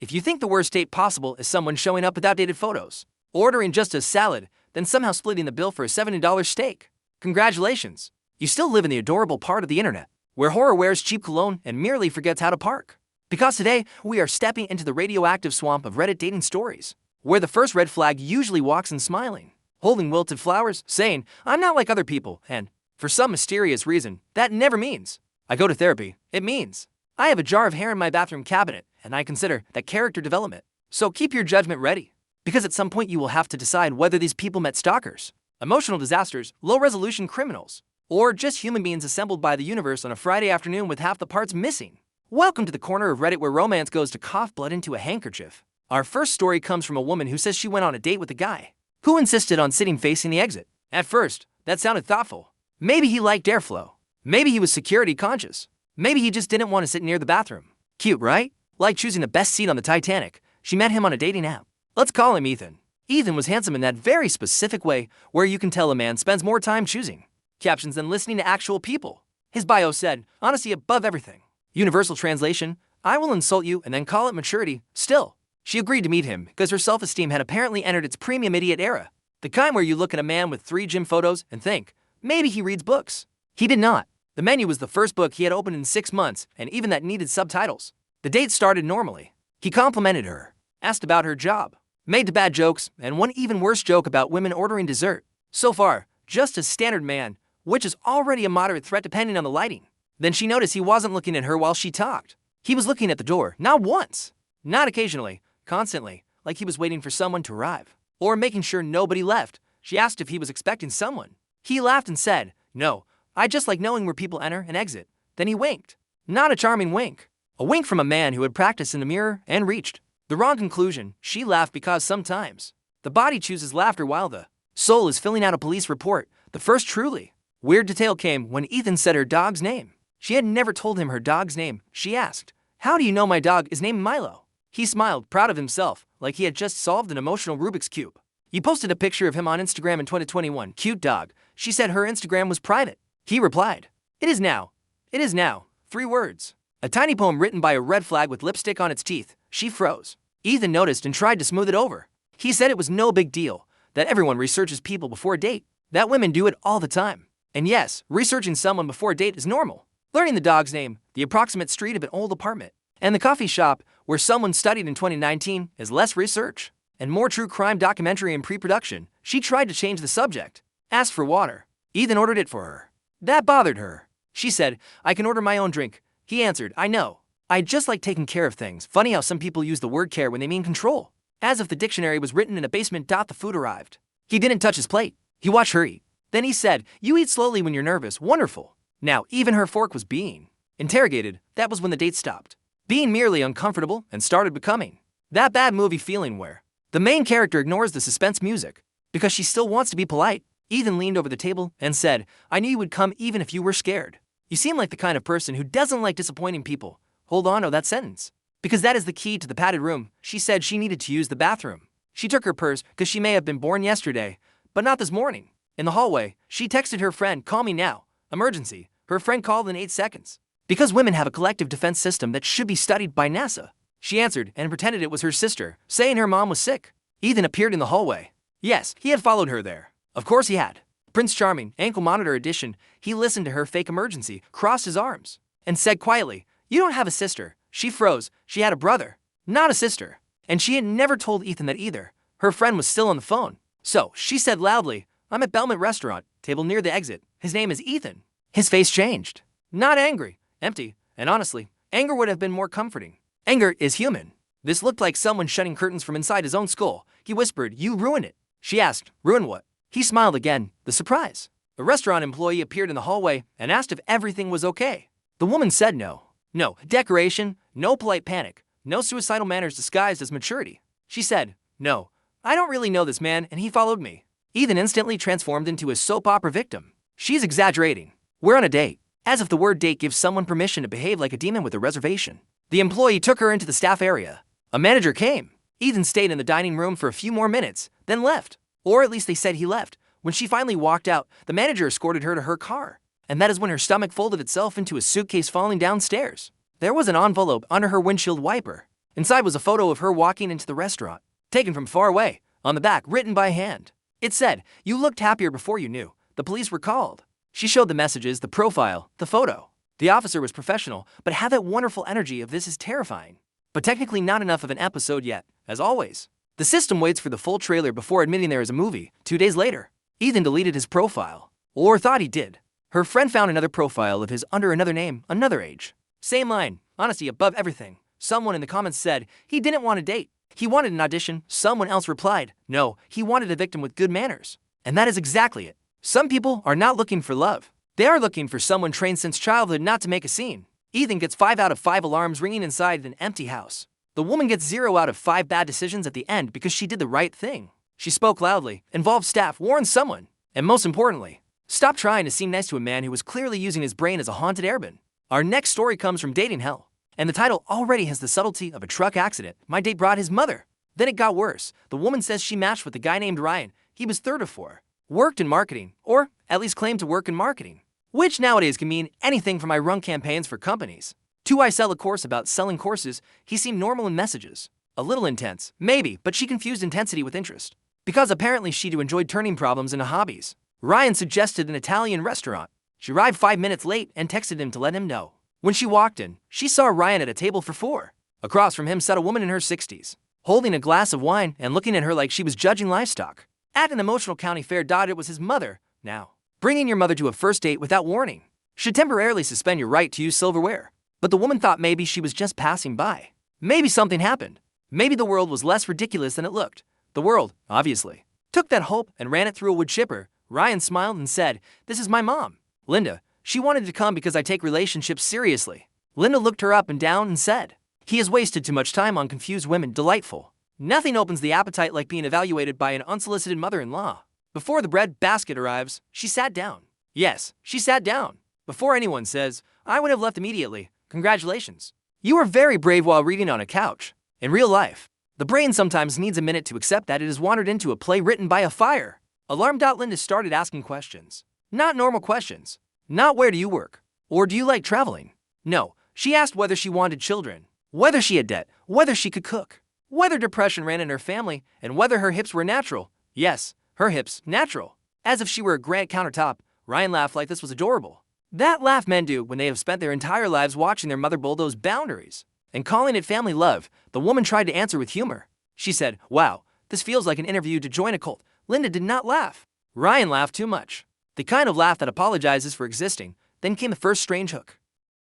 If you think the worst date possible is someone showing up with outdated photos, ordering just a salad, then somehow splitting the bill for a $70 steak, congratulations. You still live in the adorable part of the internet, where horror wears cheap cologne and merely forgets how to park. Because today, we are stepping into the radioactive swamp of Reddit dating stories, where the first red flag usually walks in smiling, holding wilted flowers, saying, "I'm not like other people," and, for some mysterious reason, that never means, "I go to therapy." It means, "I have a jar of hair in my bathroom cabinet," and I consider that character development. So keep your judgment ready, because at some point you will have to decide whether these people met stalkers, emotional disasters, low-resolution criminals, or just human beings assembled by the universe on a Friday afternoon with half the parts missing. Welcome to the corner of Reddit where romance goes to cough blood into a handkerchief. Our first story comes from a woman who says she went on a date with a guy who insisted on sitting facing the exit. At first, that sounded thoughtful. Maybe he liked airflow. Maybe he was security conscious. Maybe he just didn't want to sit near the bathroom. Cute, right? Like choosing the best seat on the Titanic. She met him on a dating app. Let's call him Ethan. Ethan was handsome in that very specific way where you can tell a man spends more time choosing captions than listening to actual people. His bio said, "Honesty above everything." Universal translation, "I will insult you and then call it maturity." Still, she agreed to meet him because her self-esteem had apparently entered its premium idiot era. The kind where you look at a man with 3 gym photos and think, maybe he reads books. He did not. The Menu was the first book he had opened in 6 months, and even that needed subtitles. The date started normally. He complimented her, asked about her job, made bad jokes, and one even worse joke about women ordering dessert. So far, just a standard man, which is already a moderate threat depending on the lighting. Then she noticed he wasn't looking at her while she talked. He was looking at the door, not once, not occasionally, constantly, like he was waiting for someone to arrive, or making sure nobody left. She asked if he was expecting someone. He laughed and said, "No, I just like knowing where people enter and exit." Then he winked. Not a charming wink. A wink from a man who had practiced in the mirror and reached the wrong conclusion. She laughed because sometimes the body chooses laughter while the soul is filling out a police report. The first truly weird detail came when Ethan said her dog's name. She had never told him her dog's name. She asked, "How do you know my dog is named Milo?" He smiled, proud of himself, like he had just solved an emotional Rubik's Cube. He posted a picture of him on Instagram in 2021. "Cute dog." She said her Instagram was private. He replied, "It is now. It is now." 3 words. A tiny poem written by a red flag with lipstick on its teeth. She froze. Ethan noticed and tried to smooth it over. He said it was no big deal, that everyone researches people before a date, that women do it all the time. And yes, researching someone before a date is normal. Learning the dog's name, the approximate street of an old apartment, and the coffee shop where someone studied in 2019 is less research and more true crime documentary in pre-production. She tried to change the subject. Asked for water. Ethan ordered it for her. That bothered her. She said, "I can order my own drink." He answered, "I know. I just like taking care of things." Funny how some people use the word care when they mean control. As if the dictionary was written in a basement. The food arrived. He didn't touch his plate. He watched her eat. Then he said, "You eat slowly when you're nervous." Wonderful. Now, even her fork was being interrogated. That was when the date stopped being merely uncomfortable and started becoming that bad movie feeling where the main character ignores the suspense music because she still wants to be polite. Ethan leaned over the table and said, "I knew you would come even if you were scared. You seem like the kind of person who doesn't like disappointing people." Hold on to that sentence, because that is the key to the padded room. She said she needed to use the bathroom. She took her purse because she may have been born yesterday, but not this morning. In the hallway, she texted her friend, "Call me now. Emergency." Her friend called in 8 seconds. Because women have a collective defense system that should be studied by NASA. She answered and pretended it was her sister, saying her mom was sick. Ethan appeared in the hallway. Yes, he had followed her there. Of course he had. Prince Charming, ankle monitor edition. He listened to her fake emergency, crossed his arms, and said quietly, "You don't have a sister." She froze. She had a brother, not a sister. And she had never told Ethan that either. Her friend was still on the phone. So she said loudly, "I'm at Belmont Restaurant, table near the exit. His name is Ethan." His face changed. Not angry, empty, and honestly, anger would have been more comforting. Anger is human. This looked like someone shutting curtains from inside his own skull. He whispered, "You ruined it." She asked, "Ruin what?" He smiled again, the surprise. A restaurant employee appeared in the hallway and asked if everything was okay. The woman said no. No decoration, no polite panic, no suicidal manners disguised as maturity. She said, "No, I don't really know this man and he followed me." Ethan instantly transformed into a soap opera victim. She's exaggerating. We're on a date. As if the word date gives someone permission to behave like a demon with a reservation. The employee took her into the staff area. A manager came. Ethan stayed in the dining room for a few more minutes, then left. Or at least they said he left. When she finally walked out, the manager escorted her to her car. And that is when her stomach folded itself into a suitcase falling downstairs. There was an envelope under her windshield wiper. Inside was a photo of her walking into the restaurant, taken from far away, on the back written by hand. It said, "You looked happier before you knew. The police were called." She showed the messages, the profile, the photo. The officer was professional, but had that wonderful energy of "this is terrifying." But technically not enough of an episode yet, as always. The system waits for the full trailer before admitting there is a movie. 2 days later, Ethan deleted his profile. Or thought he did. Her friend found another profile of his under another name, another age. Same line, honesty above everything. Someone in the comments said he didn't want a date. He wanted an audition. Someone else replied, no, he wanted a victim with good manners. And that is exactly it. Some people are not looking for love. They are looking for someone trained since childhood not to make a scene. Ethan gets 5 out of 5 alarms ringing inside an empty house. The woman gets 0 out of 5 bad decisions at the end because she did the right thing. She spoke loudly, involved staff, warned someone, and most importantly, stop trying to seem nice to a man who was clearly using his brain as a haunted airbun. Our next story comes from Dating Hell, and the title already has the subtlety of a truck accident. My date brought his mother. Then it got worse. The woman says she matched with a guy named Ryan. He was 3 of 4. Worked in marketing, or at least claimed to work in marketing, which nowadays can mean anything from I run campaigns for companies to I sell a course about selling courses. He seemed normal in messages. A little intense, maybe, but she confused intensity with interest. Because apparently she too enjoyed turning problems into hobbies. Ryan suggested an Italian restaurant. She arrived 5 minutes late and texted him to let him know. When she walked in, she saw Ryan at a table for 4. Across from him sat a woman in her 60s, holding a glass of wine and looking at her like she was judging livestock. At an emotional county fair, it was his mother. Now, bringing your mother to a first date without warning should temporarily suspend your right to use silverware. But the woman thought maybe she was just passing by. Maybe something happened. Maybe the world was less ridiculous than it looked. The world, obviously, took that hope and ran it through a wood chipper. Ryan smiled and said, "This is my mom, Linda. She wanted to come because I take relationships seriously." Linda looked her up and down and said, "He has wasted too much time on confused women. Delightful. Nothing opens the appetite like being evaluated by an unsolicited mother-in-law." Before the bread basket arrives, she sat down. Yes, she sat down. Before anyone says, "I would have left immediately. Congratulations. You were very brave while reading on a couch." In real life, the brain sometimes needs a minute to accept that it has wandered into a play written by a fire. Alarmed out, Linda started asking questions. Not normal questions. Not where do you work? Or do you like traveling? No, she asked whether she wanted children, whether she had debt, whether she could cook, whether depression ran in her family, and whether her hips were natural. Yes, her hips, natural. As if she were a granite countertop. Ryan laughed like this was adorable. That laugh men do when they have spent their entire lives watching their mother bulldoze boundaries and calling it family love. The woman tried to answer with humor. She said, "Wow, this feels like an interview to join a cult." Linda did not laugh. Ryan laughed too much. The kind of laugh that apologizes for existing. Then came the first strange hook.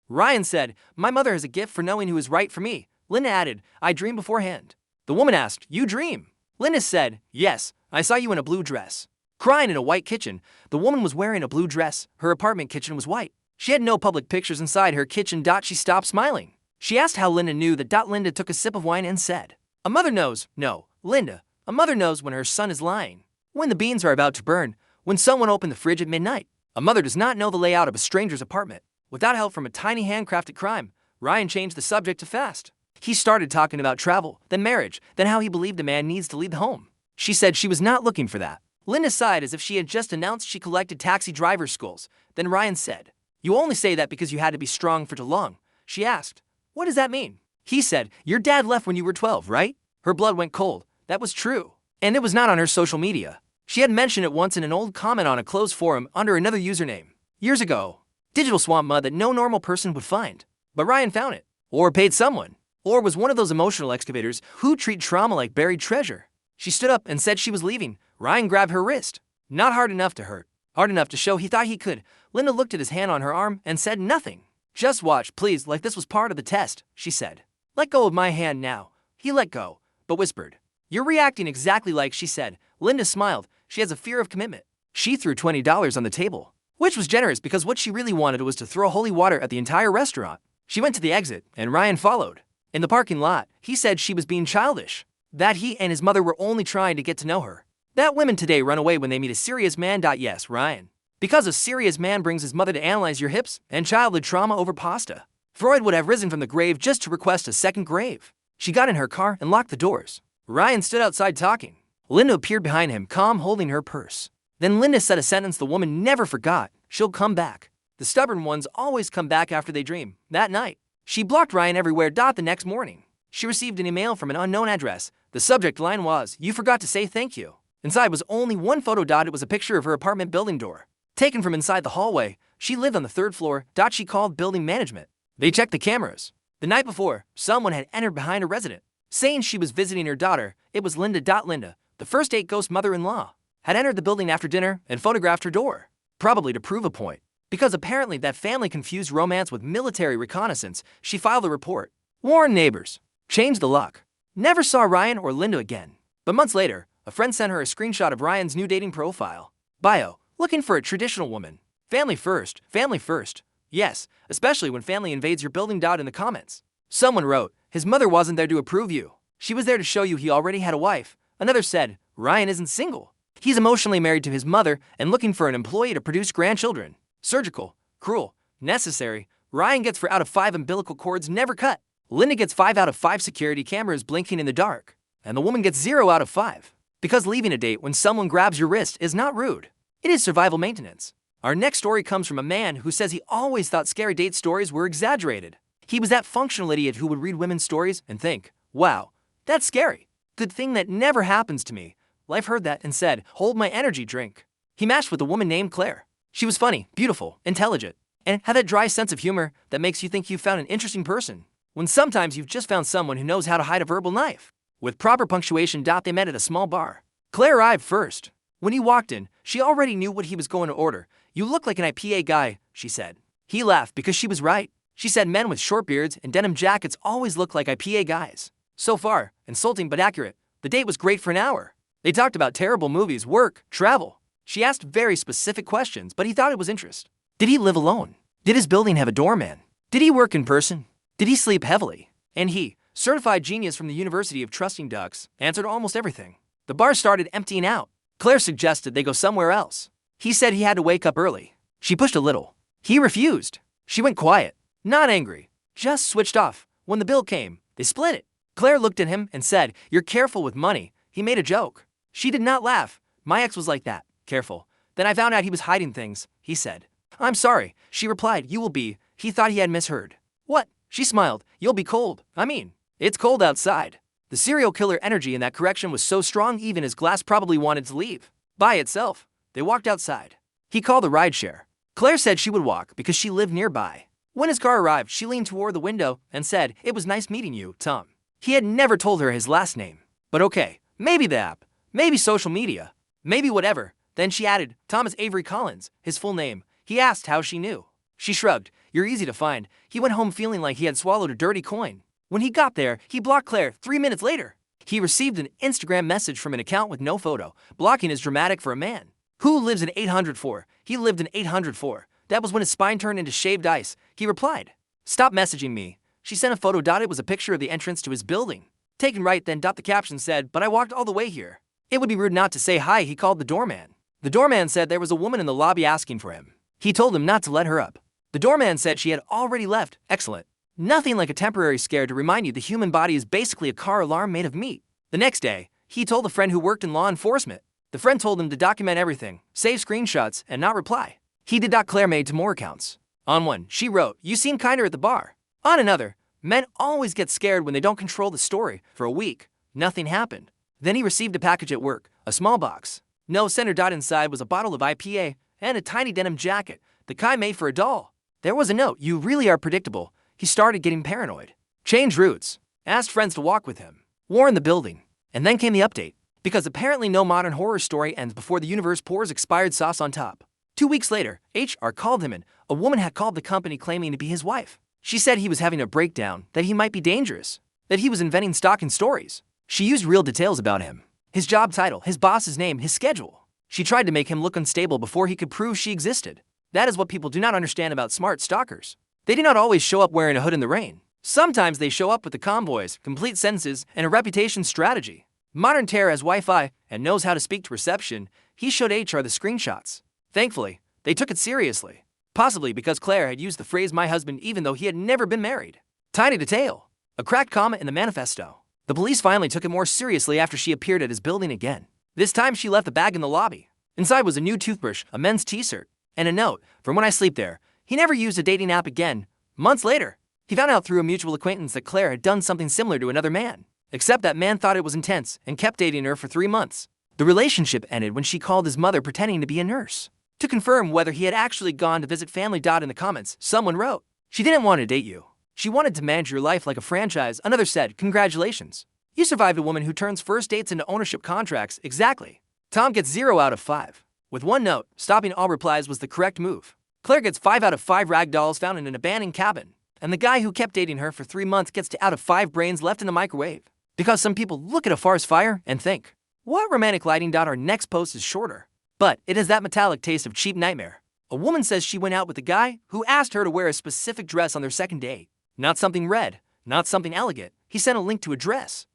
Ryan said, "My mother has a gift for knowing who is right for me." Linda added, "I dream beforehand." The woman asked, "You dream?" Linda said, "Yes, I saw you in a blue dress, crying in a white kitchen." The woman was wearing a blue dress. Her apartment kitchen was white. She had no public pictures inside her kitchen. She stopped smiling. She asked how Linda knew that. Linda took a sip of wine and said, "A mother knows." No, Linda, a mother knows when her son is lying, when the beans are about to burn, when someone opened the fridge at midnight. A mother does not know the layout of a stranger's apartment. Without help from a tiny handcrafted crime, Ryan changed the subject to fast. He started talking about travel, then marriage, then how he believed a man needs to lead the home. She said she was not looking for that. Linda sighed as if she had just announced she collected taxi driver schools. Then Ryan said, "You only say that because you had to be strong for too long." She asked, "What does that mean?" He said, "Your dad left when you were 12, right?" Her blood went cold. That was true. And it was not on her social media. She had mentioned it once in an old comment on a closed forum under another username. Years ago. Digital swamp mud that no normal person would find. But Ryan found it. Or paid someone. Or was one of those emotional excavators who treat trauma like buried treasure. She stood up and said she was leaving. Ryan grabbed her wrist. Not hard enough to hurt. Hard enough to show he thought he could. Linda looked at his hand on her arm and said nothing. "Just watch, please, like this was part of the test," she said. "Let go of my hand now." He let go, but whispered, "You're reacting exactly like she said." Linda smiled. She has a fear of commitment. She threw $20 on the table, which was generous because what she really wanted was to throw holy water at the entire restaurant. She went to the exit, and Ryan followed. In the parking lot, he said she was being childish, that he and his mother were only trying to get to know her, that women today run away when they meet a serious man. Yes, Ryan. Because a serious man brings his mother to analyze your hips and childhood trauma over pasta. Freud would have risen from the grave just to request a second grave. She got in her car and locked the doors. Ryan stood outside talking. Linda appeared behind him, calm, holding her purse. Then Linda said a sentence the woman never forgot. "She'll come back." The stubborn ones always come back after they dream. That night, she blocked Ryan everywhere. The next morning, She received an email from an unknown address. The subject line was, "You forgot to say thank you." Inside was only one photo. It was a picture of her apartment building door. Taken from inside the hallway. She lived on the 3rd floor. She called building management. They checked the cameras. The night before, someone had entered behind her resident, saying she was visiting her daughter. It was Linda. Linda, the first date ghost mother-in-law, had entered the building after dinner and photographed her door, probably to prove a point. Because apparently that family confused romance with military reconnaissance, she filed a report. Warned neighbors. Changed the luck. Never saw Ryan or Linda again. But months later, a friend sent her a screenshot of Ryan's new dating profile. Bio, looking for a traditional woman. Family first, family first. Yes, especially when family invades your building. In the comments, someone wrote, "His mother wasn't there to approve you. She was there to show you he already had a wife." Another said, "Ryan isn't single. He's emotionally married to his mother and looking for an employee to produce grandchildren. Surgical, cruel, necessary. Ryan gets 4 out of 5 umbilical cords never cut. Linda gets 5 out of 5 security cameras blinking in the dark. And the woman gets 0 out of 5. Because leaving a date when someone grabs your wrist is not rude. It is survival maintenance." Our next story comes from a man who says he always thought scary date stories were exaggerated. He was that functional idiot who would read women's stories and think, "Wow, that's scary. Good thing that never happens to me." Life heard that and said, "Hold my energy drink." He matched with a woman named Claire. She was funny, beautiful, intelligent, and had that dry sense of humor that makes you think you found an interesting person, when sometimes you've just found someone who knows how to hide a verbal knife. With proper punctuation. They met at a small bar. Claire arrived first. When he walked in, she already knew what he was going to order. "You look like an IPA guy," she said. He laughed because she was right. She said men with short beards and denim jackets always look like IPA guys. So far, insulting but accurate. The date was great for an hour. They talked about terrible movies, work, travel. She asked very specific questions, but he thought it was interest. Did he live alone? Did his building have a doorman? Did he work in person? Did he sleep heavily? And he, certified genius from the University of Trusting Ducks, answered almost everything. The bar started emptying out. Claire suggested they go somewhere else. He said he had to wake up early. She pushed a little. He refused. She went quiet, not angry, just switched off. When the bill came, they split it. Claire looked at him and said, "You're careful with money." He made a joke. She did not laugh. "My ex was like that, careful. Then I found out he was hiding things," he said. "I'm sorry," she replied. "You will be." He thought he had misheard. "What?" She smiled. "You'll be cold. I mean, it's cold outside." The serial killer energy in that correction was so strong even his glass probably wanted to leave. By itself. They walked outside. He called a rideshare. Claire said she would walk because she lived nearby. When his car arrived, she leaned toward the window and said, "It was nice meeting you, Tom." He had never told her his last name. But okay, maybe the app, maybe social media, maybe whatever. Then she added, "Thomas Avery Collins," his full name. He asked how she knew. She shrugged. "You're easy to find." He went home feeling like he had swallowed a dirty coin. When he got there, he blocked Claire. 3 minutes later, he received an Instagram message from an account with no photo. Blocking is dramatic for a man who lives in 804. He lived in 804. That was when his spine turned into shaved ice. He replied, "Stop messaging me." She sent a photo. It was a picture of the entrance to his building. Taken right then. The caption said, "But I walked all the way here. It would be rude not to say hi." He called the doorman. The doorman said there was a woman in the lobby asking for him. He told him not to let her up. The doorman said she had already left. Excellent. Nothing like a temporary scare to remind you the human body is basically a car alarm made of meat. The next day, he told a friend who worked in law enforcement. The friend told him to document everything, save screenshots, and not reply. He did. Claire made 2 more accounts. On one, she wrote, "You seem kinder at the bar." On another, "Men always get scared when they don't control the story." For a week, nothing happened. Then he received a package at work, a small box. No sender. Inside was a bottle of IPA and a tiny denim jacket, the kind made for a doll. There was a note, "You really are predictable." He started getting paranoid. Changed routes. Asked friends to walk with him. Warned the building. And then came the update. Because apparently no modern horror story ends before the universe pours expired sauce on top. 2 weeks later, HR called him in. A woman had called the company claiming to be his wife. She said he was having a breakdown, that he might be dangerous, that he was inventing stock and stories. She used real details about him. His job title, his boss's name, his schedule. She tried to make him look unstable before he could prove she existed. That is what people do not understand about smart stalkers. They do not always show up wearing a hood in the rain. Sometimes they show up with the convoys, complete sentences, and a reputation strategy. Modern terror has Wi-Fi and knows how to speak to reception. He showed HR the screenshots. Thankfully, they took it seriously. Possibly because Claire had used the phrase "my husband" even though he had never been married. Tiny detail. A cracked comma in the manifesto. The police finally took it more seriously after she appeared at his building again. This time she left the bag in the lobby. Inside was a new toothbrush, a men's t-shirt, and a note, "From when I sleep there." He never used a dating app again. Months later, He found out through a mutual acquaintance that Claire had done something similar to another man, except that man thought it was intense and kept dating her for 3 months. The relationship ended when she called his mother pretending to be a nurse. To confirm whether he had actually gone to visit family. In the comments, someone wrote, "She didn't want to date you. She wanted to manage your life like a franchise." Another said, "Congratulations. You survived a woman who turns first dates into ownership contracts." Exactly. Tom gets 0 out of 5. With one note, stopping all replies was the correct move. Claire gets 5 out of 5 rag dolls found in an abandoned cabin. And the guy who kept dating her for 3 months gets out of 5 brains left in the microwave. Because some people look at a forest fire and think, what romantic lighting? Our next post is shorter, but it has that metallic taste of cheap nightmare. A woman says she went out with a guy who asked her to wear a specific dress on their second date. Not something red, not something elegant. He sent a link to a dress.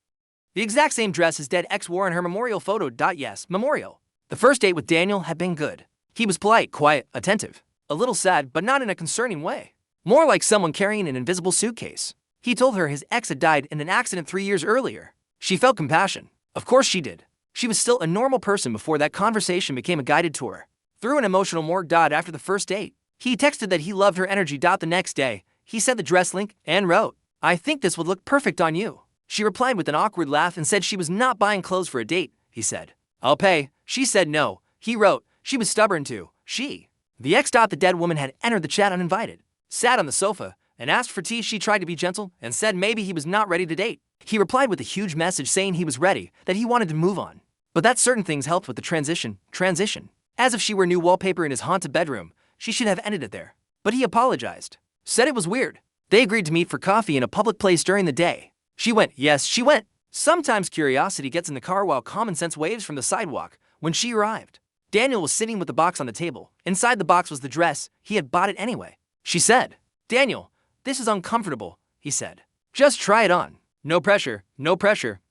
The exact same dress his dead ex wore in her memorial photo. Yes, memorial. The first date with Daniel had been good. He was polite, quiet, attentive. A little sad, but not in a concerning way. More like someone carrying an invisible suitcase. He told her his ex had died in an accident 3 years earlier. She felt compassion. Of course she did. She was still a normal person before that conversation became a guided tour. Through an emotional morgue. After the first date, he texted that he loved her energy. The next day, he sent the dress link and wrote, "I think this would look perfect on you." She replied with an awkward laugh and said she was not buying clothes for a date. He said, "I'll pay." She said no. He wrote, she was stubborn too. The ex. The dead woman had entered the chat uninvited, sat on the sofa, and asked for tea. She tried to be gentle and said maybe he was not ready to date. He replied with a huge message saying he was ready, that he wanted to move on, but that certain things helped with the transition. As if she were new wallpaper in his haunted bedroom, she should have ended it there. But he apologized, said it was weird. They agreed to meet for coffee in a public place during the day. She went. Yes, she went. Sometimes curiosity gets in the car while common sense waves from the sidewalk. When she arrived, Daniel was sitting with the box on the table. Inside the box was the dress. He had bought it anyway. She said, "Daniel, this is uncomfortable," he said. "Just try it on. No pressure,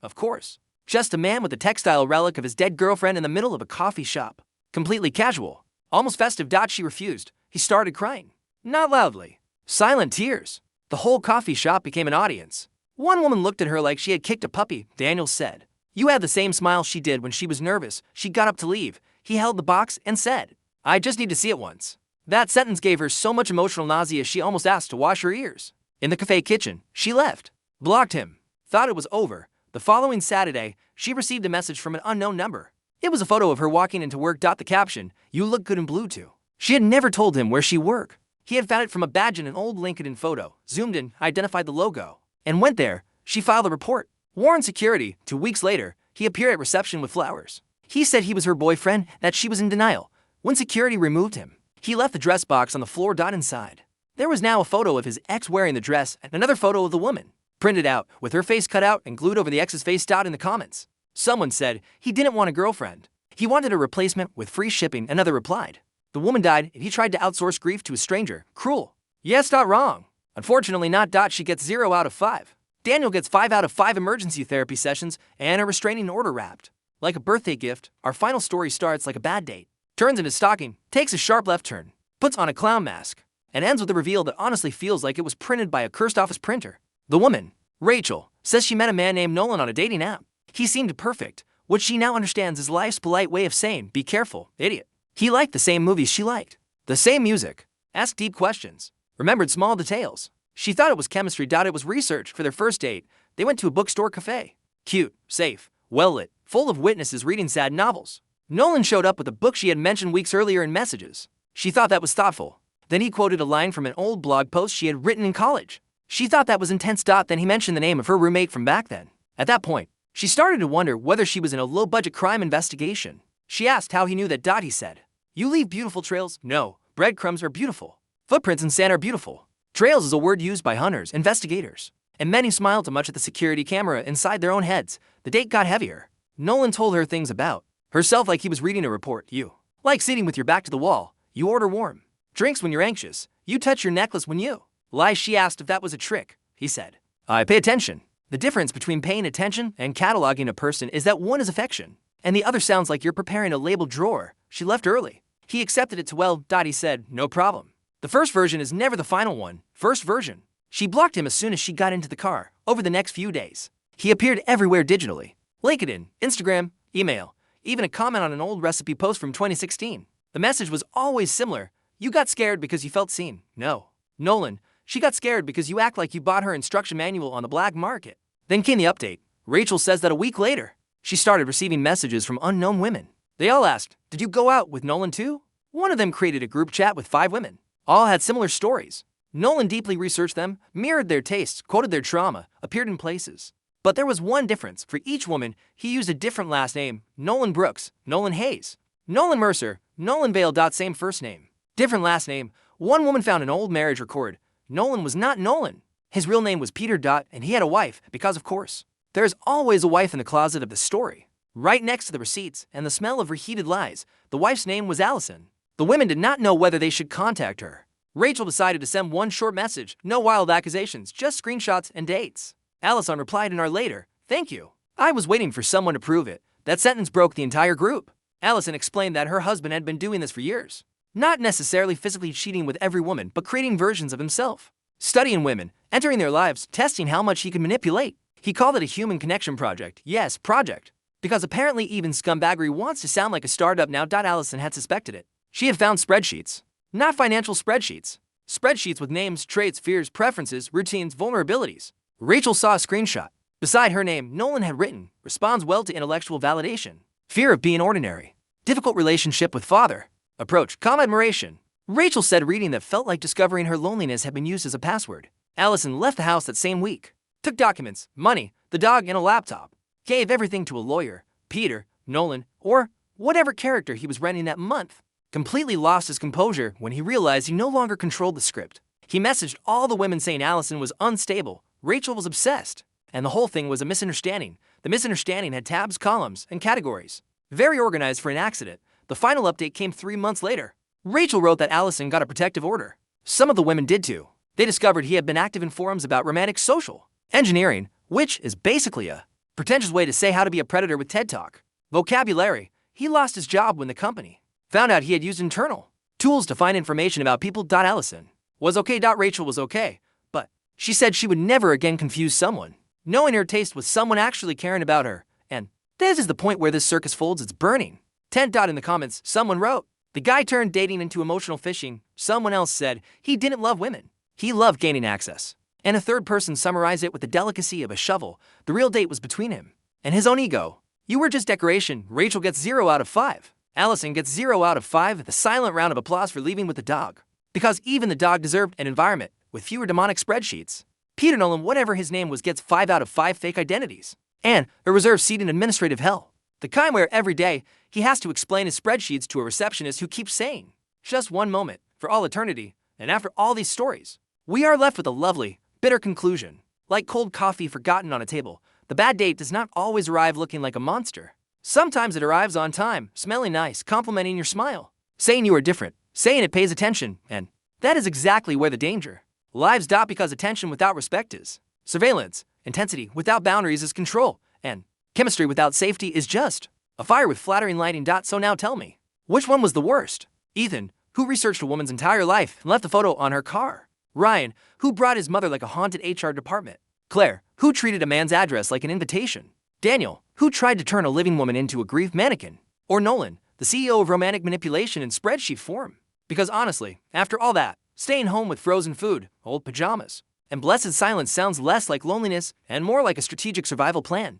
of course. Just a man with a textile relic of his dead girlfriend in the middle of a coffee shop. Completely casual, almost festive." She refused. He started crying. Not loudly. Silent tears. The whole coffee shop became an audience. One woman looked at her like she had kicked a puppy. Daniel said, "You had the same smile she did when she was nervous." She got up to leave. He held the box and said, "I just need to see it once." That sentence gave her so much emotional nausea she almost asked to wash her ears. In the cafe kitchen, she left. Blocked him. Thought it was over. The following Saturday, she received a message from an unknown number. It was a photo of her walking into work. The caption, "You look good in blue too." She had never told him where she worked. He had found it from a badge in an old LinkedIn photo, zoomed in, identified the logo, and went there. She filed a report. Warned security. 2 weeks later, he appeared at reception with flowers. He said he was her boyfriend, that she was in denial. When security removed him, he left the dress box on the floor. Inside, there was now a photo of his ex wearing the dress and another photo of the woman, printed out, with her face cut out and glued over the ex's face. In the comments, someone said he didn't want a girlfriend. He wanted a replacement with free shipping. Another replied, "The woman died and he tried to outsource grief to a stranger. Cruel." Yes, not wrong. Unfortunately not. She gets 0 out of 5. Daniel gets 5 out of 5 emergency therapy sessions and a restraining order wrapped. Like a birthday gift, our final story starts like a bad date. Turns into stalking, takes a sharp left turn, puts on a clown mask, and ends with a reveal that honestly feels like it was printed by a cursed office printer. The woman, Rachel, says she met a man named Nolan on a dating app. He seemed perfect. What she now understands is life's polite way of saying, "Be careful, idiot." He liked the same movies she liked, the same music, asked deep questions, remembered small details. She thought it was chemistry. It was research. For their first date, they went to a bookstore cafe. Cute, safe, well-lit, full of witnesses reading sad novels. Nolan showed up with a book she had mentioned weeks earlier in messages. She thought that was thoughtful. Then he quoted a line from an old blog post she had written in college. She thought that was intense. Then he mentioned the name of her roommate from back then. At that point, she started to wonder whether she was in a low-budget crime investigation. She asked how he knew that. He said, "You leave beautiful trails." No, breadcrumbs are beautiful. Footprints in sand are beautiful. Trails is a word used by hunters, investigators, and many smiled too much at the security camera inside their own heads. The date got heavier. Nolan told her things about herself like he was reading a report. You like sitting with your back to the wall. You order warm drinks when you're anxious. You touch your necklace when you lie. She asked if that was a trick. He said, "I pay attention." The difference between paying attention and cataloging a person is that one is affection, and the other sounds like you're preparing a labeled drawer. She left early. He accepted it too well. He said, "No problem. The first version is never the final one." First version. She blocked him as soon as she got into the car. Over the next few days, he appeared everywhere digitally. LinkedIn, Instagram, email, even a comment on an old recipe post from 2016. The message was always similar. "You got scared because you felt seen." No. Nolan, She got scared because you act like you bought her instruction manual on the black market. Then came the update. Rachel says that a week later, she started receiving messages from unknown women. They all asked, "Did you go out with Nolan too?" One of them created a group chat with 5 women. All had similar stories. Nolan deeply researched them, mirrored their tastes, quoted their trauma, appeared in places. But there was one difference. For each woman, he used a different last name: Nolan Brooks, Nolan Hayes, Nolan Mercer, Nolan Vale. Same first name, different last name. One woman found an old marriage record. Nolan was not Nolan. His real name was Peter. And he had a wife, because of course, there's always a wife in the closet of the story. Right next to the receipts and the smell of reheated lies, the wife's name was Allison. The women did not know whether they should contact her. Rachel decided to send one short message, no wild accusations, just screenshots and dates. Allison replied an hour later, "Thank you. I was waiting for someone to prove it." That sentence broke the entire group. Allison explained that her husband had been doing this for years. Not necessarily physically cheating with every woman, but creating versions of himself. Studying women, entering their lives, testing how much he could manipulate. He called it a human connection project. Yes, project. Because apparently even scumbaggery wants to sound like a startup now. Allison had suspected it. She had found spreadsheets. Not financial spreadsheets. Spreadsheets with names, traits, fears, preferences, routines, vulnerabilities. Rachel saw a screenshot. Beside her name, Nolan had written, "Responds well to intellectual validation. Fear of being ordinary. Difficult relationship with father. Approach, calm admiration." Rachel said reading that felt like discovering her loneliness had been used as a password. Allison left the house that same week. Took documents, money, the dog, and a laptop. Gave everything to a lawyer, Peter, Nolan, or whatever character he was renting that month. Completely lost his composure when he realized he no longer controlled the script. He messaged all the women saying Allison was unstable, Rachel was obsessed, and the whole thing was a misunderstanding. The misunderstanding had tabs, columns, and categories. Very organized for an accident. The final update came 3 months later. Rachel wrote that Allison got a protective order. Some of the women did too. They discovered he had been active in forums about romantic social engineering, which is basically a pretentious way to say how to be a predator with TED Talk vocabulary. He lost his job when the company found out he had used internal tools to find information about people. Allison was okay. Rachel was okay, but she said she would never again confuse someone knowing her taste with someone actually caring about her. And this is the point where this circus folds its burning. 10. In the comments, someone wrote, "The guy turned dating into emotional fishing." Someone else said he didn't love women. He loved gaining access. And a third person summarized it with the delicacy of a shovel. The real date was between him and his own ego. "You were just decoration." Rachel gets 0 out of 5. Allison gets 0 out of 5, the silent round of applause for leaving with the dog. Because even the dog deserved an environment with fewer demonic spreadsheets. Peter Nolan, whatever his name was, gets 5 out of 5 fake identities. And a reserved seat in administrative hell. The kind where every day he has to explain his spreadsheets to a receptionist who keeps saying, "Just one moment, for all eternity." And after all these stories, we are left with a lovely, bitter conclusion. Like cold coffee forgotten on a table, the bad date does not always arrive looking like a monster. Sometimes it arrives on time, smelling nice, complimenting your smile, saying you are different, saying it pays attention, and that is exactly where the danger lives. Because attention without respect is surveillance, intensity without boundaries is control, and chemistry without safety is just a fire with flattering lighting. So now tell me, which one was the worst? Ethan, who researched a woman's entire life and left a photo on her car. Ryan, who brought his mother like a haunted HR department. Claire, who treated a man's address like an invitation. Daniel, who tried to turn a living woman into a grief mannequin. Or Nolan, the CEO of romantic manipulation in spreadsheet form. Because honestly, after all that, staying home with frozen food, old pajamas, and blessed silence sounds less like loneliness and more like a strategic survival plan.